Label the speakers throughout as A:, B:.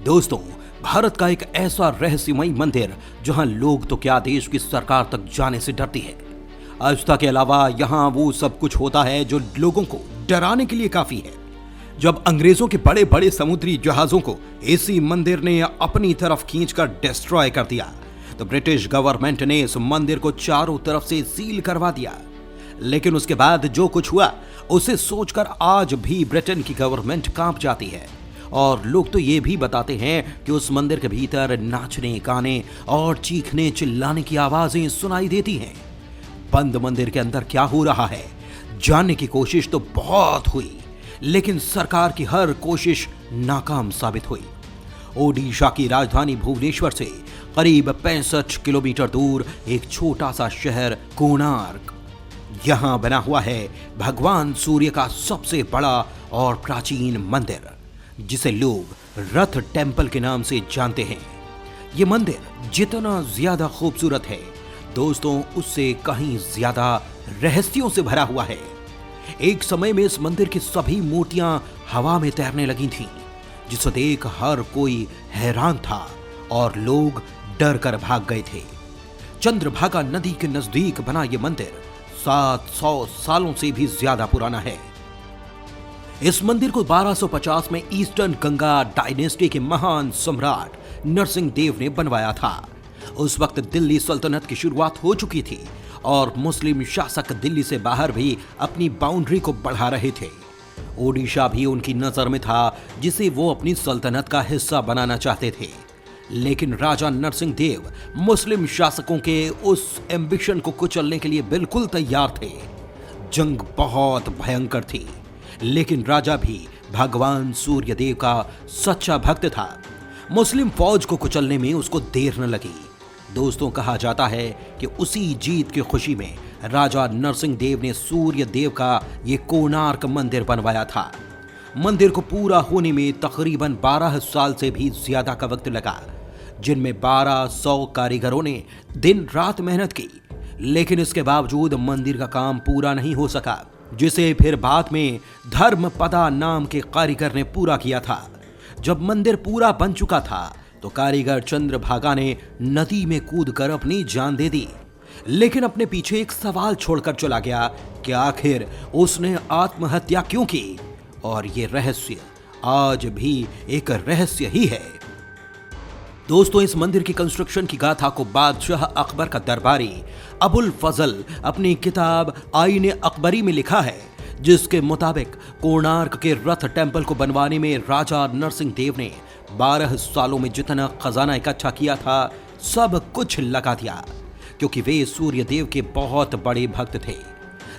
A: दोस्तों, भारत का एक ऐसा रहस्यमयी मंदिर जहां लोग तो क्या देश की सरकार तक जाने से डरती है। आस्था के अलावा यहां वो सब कुछ होता है जो लोगों को डराने के लिए काफी है। जब अंग्रेजों के बड़े बड़े समुद्री जहाजों को इसी मंदिर ने अपनी तरफ खींचकर डिस्ट्रॉय कर दिया तो ब्रिटिश गवर्नमेंट ने इस मंदिर को चारों तरफ से सील करवा दिया। लेकिन उसके बाद जो कुछ हुआ उसे सोचकर आज भी ब्रिटेन की गवर्नमेंट कांप जाती है और लोग तो ये भी बताते हैं कि उस मंदिर के भीतर नाचने, गाने और चीखने चिल्लाने की आवाजें सुनाई देती हैं। बंद मंदिर के अंदर क्या हो रहा है जानने की कोशिश तो बहुत हुई, लेकिन सरकार की हर कोशिश नाकाम साबित हुई। ओडिशा की राजधानी भुवनेश्वर से करीब 65 किलोमीटर दूर एक छोटा सा शहर कोणार्क, यहां बना हुआ है भगवान सूर्य का सबसे बड़ा और प्राचीन मंदिर, जिसे लोग रथ टेम्पल के नाम से जानते हैं। ये मंदिर जितना ज्यादा खूबसूरत है दोस्तों, उससे कहीं ज्यादा रहस्यों से भरा हुआ है। एक समय में इस मंदिर की सभी मूर्तियां हवा में तैरने लगी थीं, जिसे देख हर कोई हैरान था और लोग डर कर भाग गए थे। चंद्रभागा नदी के नजदीक बना यह मंदिर 700 सालों से भी ज्यादा पुराना है। इस मंदिर को 1250 में ईस्टर्न गंगा डायनेस्टी के महान सम्राट नरसिंह देव ने बनवाया था। उस वक्त दिल्ली सल्तनत की शुरुआत हो चुकी थी और मुस्लिम शासक दिल्ली से बाहर भी अपनी बाउंड्री को बढ़ा रहे थे। ओडिशा भी उनकी नजर में था, जिसे वो अपनी सल्तनत का हिस्सा बनाना चाहते थे। लेकिन राजा नरसिंह देव मुस्लिम शासकों के उस एम्बिशन को कुचलने के लिए बिल्कुल तैयार थे। जंग बहुत भयंकर थी, लेकिन राजा भी भगवान सूर्य देव का सच्चा भक्त था। मुस्लिम फौज को कुचलने में उसको देर न लगी। दोस्तों, कहा जाता है कि उसी जीत की खुशी में राजा नरसिंह देव ने सूर्य देव का ये कोणार्क मंदिर बनवाया था। मंदिर को पूरा होने में तकरीबन 12 साल से भी ज्यादा का वक्त लगा, जिनमें 1200 कारीगरों ने दिन रात मेहनत की। लेकिन इसके बावजूद मंदिर का काम पूरा नहीं हो सका, जिसे फिर बाद में धर्मपदा नाम के कारीगर ने पूरा किया था। जब मंदिर पूरा बन चुका था तो कारीगर चंद्रभागा ने नदी में कूदकर अपनी जान दे दी, लेकिन अपने पीछे एक सवाल छोड़कर चला गया कि आखिर उसने आत्महत्या क्यों की। और ये रहस्य आज भी एक रहस्य ही है। दोस्तों, इस मंदिर की कंस्ट्रक्शन की गाथा को बादशाह अकबर का दरबारी अबुल फजल अपनी किताब आईने अकबरी में लिखा है, जिसके मुताबिक कोणार्क के रथ टेम्पल को बनवाने में राजा नरसिंह देव ने 12 सालों में जितना खजाना इकट्ठा किया था सब कुछ लगा दिया, क्योंकि वे सूर्य देव के बहुत बड़े भक्त थे।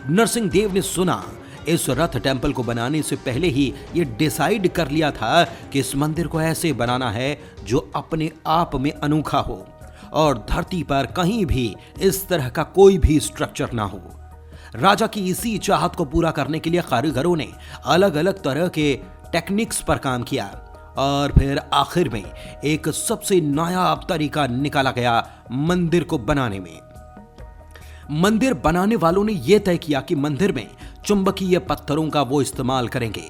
A: नरसिंह देव ने सुना इस रथ टेम्पल को बनाने से पहले ही ये डिसाइड कर लिया था कि इस मंदिर को ऐसे बनाना है जो अपने आप में अनोखा हो और धरती पर कहीं भी इस तरह का कोई भी स्ट्रक्चर ना हो। राजा की इसी चाहत को पूरा करने के लिए कारीगरों ने अलग अलग तरह के टेक्निक्स पर काम किया और फिर आखिर में एक सबसे नायाब तरीका निकाला गया मंदिर को बनाने में। मंदिर बनाने वालों ने यह तय किया कि मंदिर में चुंबकीय पत्थरों का वो इस्तेमाल करेंगे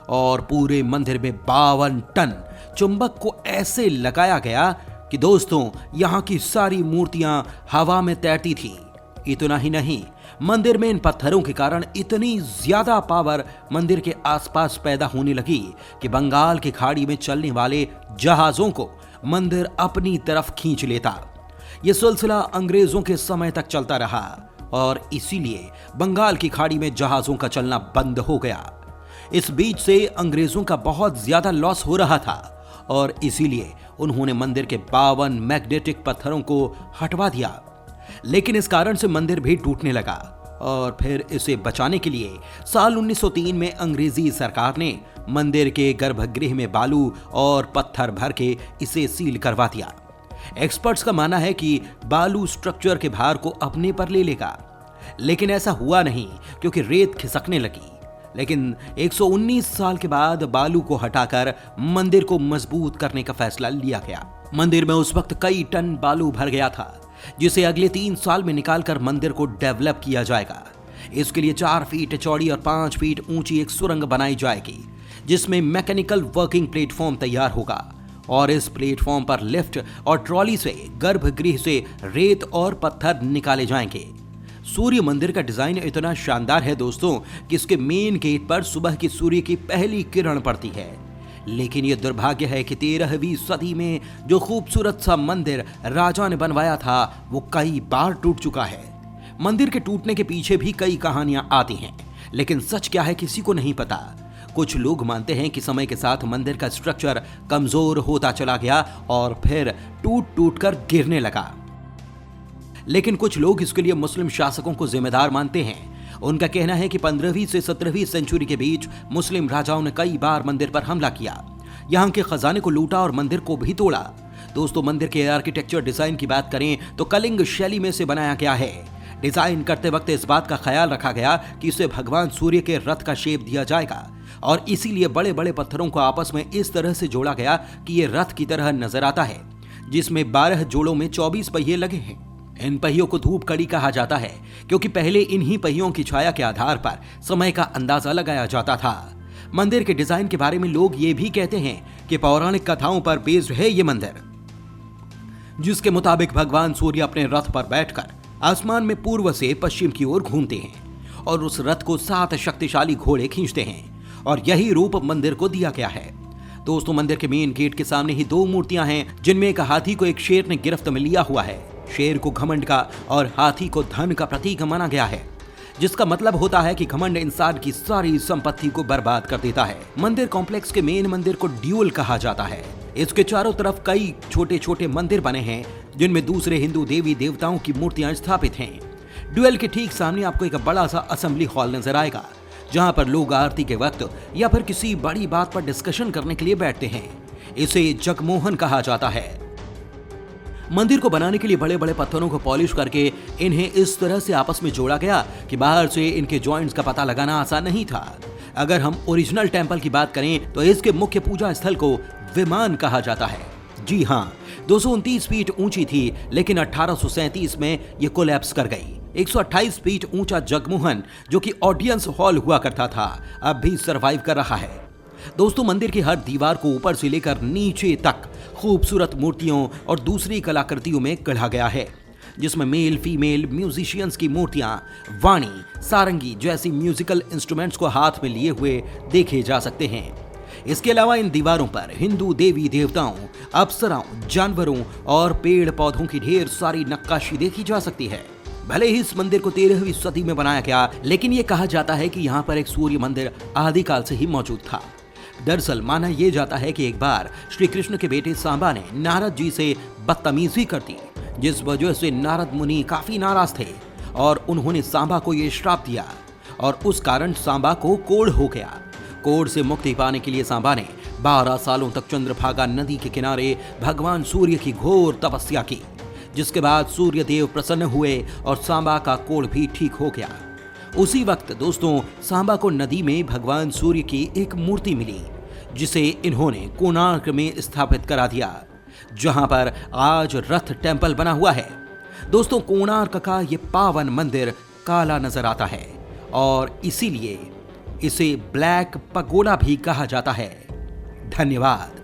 A: और पूरे मंदिर में 52 टन चुंबक को ऐसे लगाया गया कि दोस्तों, यहां की सारी मूर्तियां हवा में तैरती थी। इतना ही नहीं, मंदिर में इन पत्थरों के कारण इतनी ज्यादा पावर मंदिर के आसपास पैदा होने लगी कि बंगाल की खाड़ी में चलने वाले जहाजों को मंदिर अपनी तरफ खींच लेता। यह सिलसिला अंग्रेजों के समय तक चलता रहा और इसीलिए बंगाल की खाड़ी में जहाजों का चलना बंद हो गया। इस बीच से अंग्रेजों का बहुत ज्यादा लॉस हो रहा था और इसीलिए उन्होंने मंदिर के 52 मैग्नेटिक पत्थरों को हटवा दिया। लेकिन इस कारण से मंदिर भी टूटने लगा और फिर इसे बचाने के लिए साल 1903 में अंग्रेजी सरकार ने मंदिर के गर्भगृह में बालू और पत्थर भर के इसे सील करवा दिया। एक्सपर्ट्स का मानना है कि बालू स्ट्रक्चर के भार को अपने पर ले लेगा, लेकिन ऐसा हुआ नहीं क्योंकि रेत खिसकने लगी। लेकिन 119 साल के बाद बालू को हटाकर मंदिर को मजबूत करने का फैसला लिया गया। मंदिर में उस वक्त कई टन बालू भर गया था, जिसे अगले 3 साल में निकालकर मंदिर को डेवलप किया जाएगा। इसके लिए 4 फीट चौड़ी और 5 फीट ऊंची एक सुरंग बनाई जाएगी, जिसमें मैकेनिकल वर्किंग प्लेटफॉर्म तैयार होगा और इस प्लेटफॉर्म पर लिफ्ट और ट्रॉली से गर्भगृह से रेत और पत्थर निकाले जाएंगे। सूर्य मंदिर का डिजाइन इतना शानदार है दोस्तों कि इसके मेन गेट पर सुबह की सूर्य की पहली किरण पड़ती है। लेकिन यह दुर्भाग्य है कि 13वीं सदी में जो खूबसूरत सा मंदिर राजा ने बनवाया था वो कई बार टूट चुका है। मंदिर के टूटने के पीछे भी कई कहानियां आती हैं, लेकिन सच क्या है किसी को नहीं पता। कुछ लोग मानते हैं कि समय के साथ मंदिर का स्ट्रक्चर कमजोर होता चला गया और फिर टूट टूट कर गिरने लगा। लेकिन कुछ लोग इसके लिए मुस्लिम शासकों को जिम्मेदार मानते हैं। उनका कहना है कि 15वीं से 17वीं सेंचुरी के बीच मुस्लिम राजाओं ने कई बार मंदिर पर हमला किया, यहाँ के खजाने को लूटा और मंदिर को भी तोड़ा। दोस्तों, मंदिर के आर्किटेक्चर डिजाइन की बात करें तो कलिंग शैली में से बनाया गया है। डिजाइन करते वक्त इस बात का ख्याल रखा गया कि इसे भगवान सूर्य के रथ का शेप दिया जाएगा और इसीलिए बड़े बड़े पत्थरों को आपस में इस तरह से जोड़ा गया कि ये रथ की तरह नजर आता है, जिसमें 12 जोड़ों में 24 पहिए लगे हैं। इन पहियों को धूप कड़ी कहा जाता है क्योंकि पहले इन्हीं पहियों की छाया के आधार पर समय का अंदाजा लगाया जाता था। मंदिर के डिजाइन के बारे में लोग ये भी कहते हैं कि पौराणिक कथाओं पर बेस्ड है ये मंदिर, जिसके मुताबिक भगवान सूर्य अपने रथ पर बैठकर आसमान में पूर्व से पश्चिम की ओर घूमते हैं और उस रथ को 7 शक्तिशाली घोड़े खींचते हैं और यही रूप मंदिर को दिया गया है। दोस्तों, मंदिर के मेन गेट के सामने ही 2 मूर्तियां हैं, जिनमें एक हाथी को एक शेर ने गिरफ्त में लिया हुआ है। शेर को घमंड का और हाथी को धन का प्रतीक माना गया है, जिसका मतलब होता है कि घमंड इंसान की सारी संपत्ति को बर्बाद कर देता है। मंदिर कॉम्प्लेक्स के मेन मंदिर को ड्यूल कहा जाता है। इसके चारों तरफ कई छोटे छोटे मंदिर बने हैं, जिनमें दूसरे हिंदू देवी देवताओं की मूर्तियां स्थापित हैं। ड्यूल के ठीक सामने आपको एक बड़ा सा असेंबली हॉल नजर आएगा, जहां पर लोग आरती के वक्त या फिर किसी बड़ी बात पर डिस्कशन करने के लिए बैठते हैं। इसे जगमोहन कहा जाता है। मंदिर को बनाने के लिए बड़े बड़े पत्थरों को पॉलिश करके इन्हें इस तरह से आपस में जोड़ा गया कि बाहर से इनके जॉइंट्स का पता लगाना आसान नहीं था। अगर हम ओरिजिनल टेंपल की बात करें तो इसके मुख्य पूजा स्थल को विमान कहा जाता है। जी हाँ, 229 फीट ऊंची थी, लेकिन 1837 में ये कोलैप्स कर गई। 128 फीट ऊंचा जगमोहन, जो कि ऑडियंस हॉल हुआ करता था, अब भी सरवाइव कर रहा है। दोस्तों, मंदिर की हर दीवार को ऊपर से लेकर नीचे तक खूबसूरत मूर्तियों और दूसरी कलाकृतियों में गढ़ा गया है, जिसमें मेल फीमेल म्यूजिशियंस की मूर्तियां वाणी, सारंगी जैसी म्यूजिकल इंस्ट्रूमेंट्स को हाथ में लिए हुए देखे जा सकते हैं। इसके अलावा इन दीवारों पर हिंदू देवी देवताओं, अप्सराओं, जानवरों और पेड़ पौधों की ढेर सारी नक्काशी देखी जा सकती है। भले ही इस मंदिर को 13वीं सदी में बनाया गया, लेकिन यह कहा जाता है कि यहाँ पर एक सूर्य मंदिर आदिकाल से ही मौजूद था। दरअसल माना यह जाता है कि एक बार श्री कृष्ण के बेटे सांबा ने नारद जी से बदतमीजी कर दी, जिस वजह से नारद मुनि काफी नाराज थे और उन्होंने सांबा को यह श्राप दिया और उस कारण सांबा को कोढ़ हो गया। कोढ़ से मुक्ति पाने के लिए सांबा ने 12 सालों तक चंद्रभागा नदी के किनारे भगवान सूर्य की घोर तपस्या की, जिसके बाद सूर्य देव प्रसन्न हुए और सांबा का कोढ़ भी ठीक हो गया। उसी वक्त दोस्तों, सांबा को नदी में भगवान सूर्य की एक मूर्ति मिली, जिसे इन्होंने कोणार्क में स्थापित करा दिया, जहां पर आज रथ टेंपल बना हुआ है। दोस्तों, कोणार्क का ये पावन मंदिर काला नजर आता है और इसीलिए इसे ब्लैक पगोडा भी कहा जाता है। धन्यवाद।